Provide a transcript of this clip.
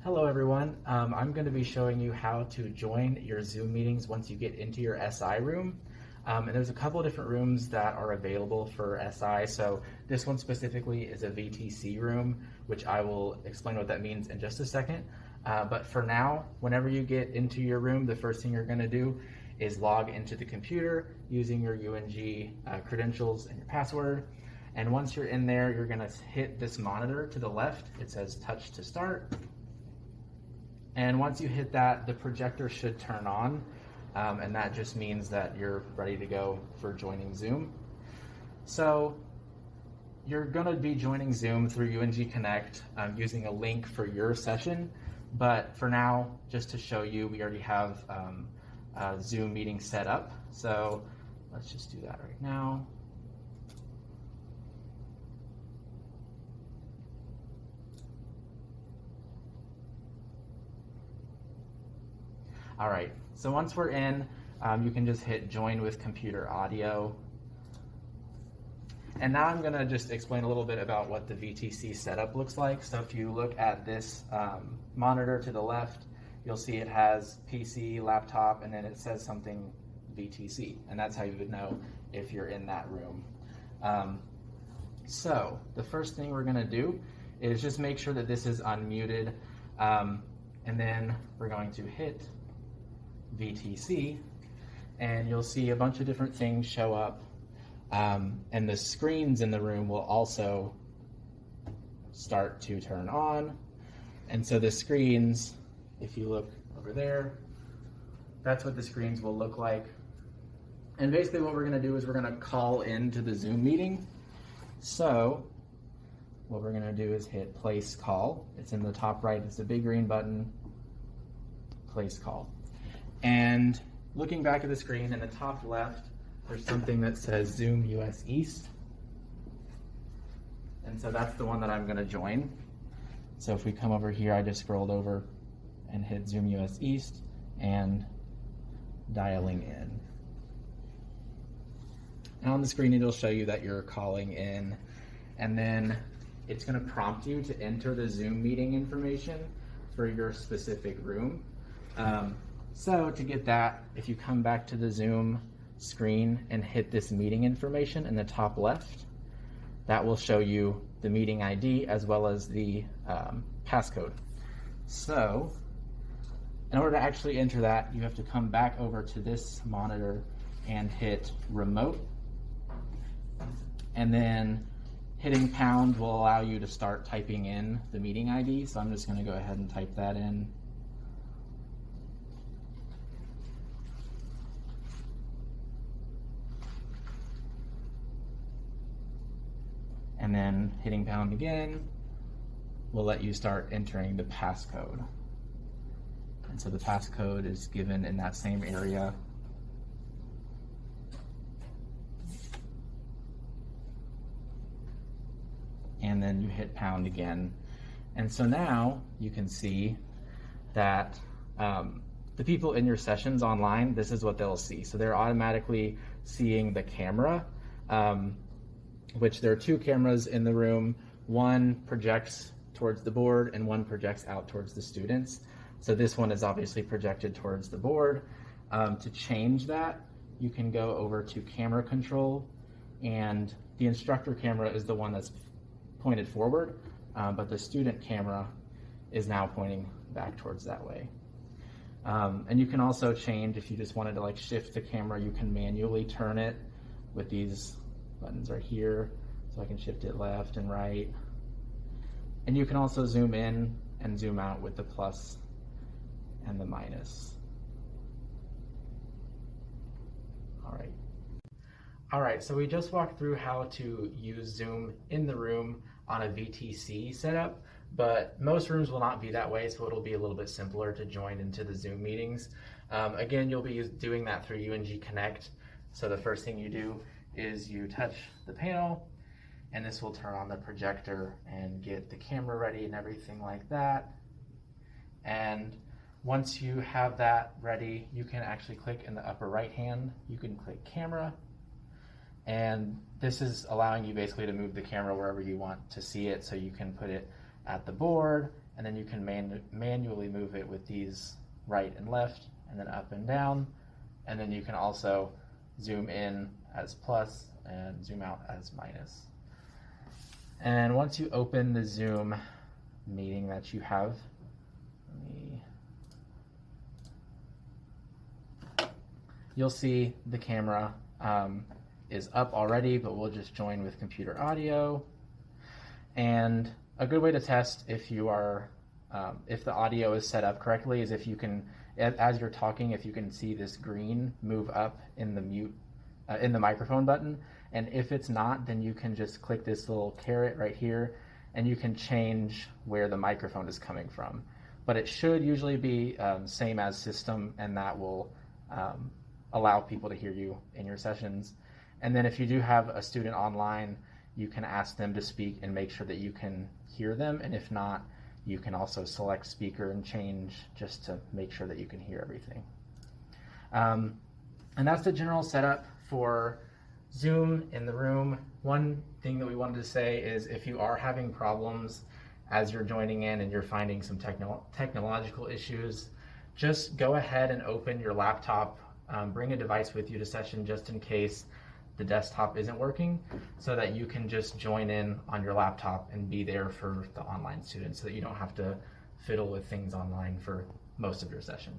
Hello everyone, I'm going to be showing you how to join your Zoom meetings once you get into your SI room. And there's a couple of different rooms that are available for SI. So this one specifically is a VTC room, which I will explain what that means in just a second. But for now, whenever you get into your room, the first thing you're going to do is log into the computer using your UNG credentials and your password. And once you're in there, you're going to hit this monitor to the left. It says touch to start. And once you hit that, the projector should turn on, and that just means that you're ready to go for joining Zoom. So you're going to be joining Zoom through UNG Connect using a link for your session, but for now, just to show you, we already have a Zoom meeting set up. So let's just do that right now. All right, so once we're in, you can just hit join with computer audio. And now I'm gonna just explain a little bit about what the VTC setup looks like. So if you look at this monitor to the left, you'll see it has PC, laptop, and then it says something VTC. And that's how you would know if you're in that room. So the first thing we're gonna do is just make sure that this is unmuted. And then we're going to hit VTC, and you'll see a bunch of different things show up, and the screens in the room will also start to turn on. And so the screens, if you look over there, that's what the screens will look like. And basically what we're going to do is we're going to call into the Zoom meeting. So what we're going to do is hit place call. It's in the top right, it's a big green button, place call. And looking back at the screen in the top left, there's something that says Zoom US East. And so that's the one that I'm going to join. So if we come over here, I just scrolled over and hit Zoom US East and dialing in. And on the screen, it'll show you that you're calling in, and then it's going to prompt you to enter the Zoom meeting information for your specific room. So to get that, if you come back to the Zoom screen and hit this meeting information in the top left, that will show you the meeting ID as well as the passcode. So in order to actually enter that, you have to come back over to this monitor and hit remote. And then hitting pound will allow you to start typing in the meeting ID. So I'm just going to go ahead and type that in. And then hitting pound again will let you start entering the passcode. And so the passcode is given in that same area. And then you hit pound again. And so now you can see that the people in your sessions online, this is what they'll see. So they're automatically seeing the camera, which there are two cameras in the room. One projects towards the board and one projects out towards the students. So this one is obviously projected towards the board. To change that, you can go over to camera control, and the instructor camera is the one that's pointed forward, but the student camera is now pointing back towards that way. And you can also change, if you just wanted to like shift the camera, you can manually turn it with these buttons right here, so I can shift it left and right. And you can also zoom in and zoom out with the plus and the minus. All right, so we just walked through how to use Zoom in the room on a VTC setup, but most rooms will not be that way, so it'll be a little bit simpler to join into the Zoom meetings. Again, you'll be doing that through UNG Connect. So the first thing you do is you touch the panel, and this will turn on the projector and get the camera ready and everything like that. And once you have that ready, you can actually click in the upper right hand, you can click camera, and this is allowing you basically to move the camera wherever you want to see it. So you can put it at the board, and then you can manually move it with these right and left, and then up and down, and then you can also zoom in as plus and zoom out as minus. And once you open the Zoom meeting that you have, you'll see the camera is up already, but we'll just join with computer audio. And a good way to test if you are, if the audio is set up correctly, is if you can, as you're talking, if you can see this green move up in the mute, in the microphone button. And if it's not, then you can just click this little caret right here, and you can change where the microphone is coming from. But it should usually be same as system, and that will allow people to hear you in your sessions. And then if you do have a student online, you can ask them to speak and make sure that you can hear them. And if not, you can also select speaker and change just to make sure that you can hear everything. And that's the general setup for Zoom in the room. One thing that we wanted to say is if you are having problems as you're joining in and you're finding some technological issues, just go ahead and open your laptop, bring a device with you to session just in case the desktop isn't working, so that you can just join in on your laptop and be there for the online students so that you don't have to fiddle with things online for most of your session.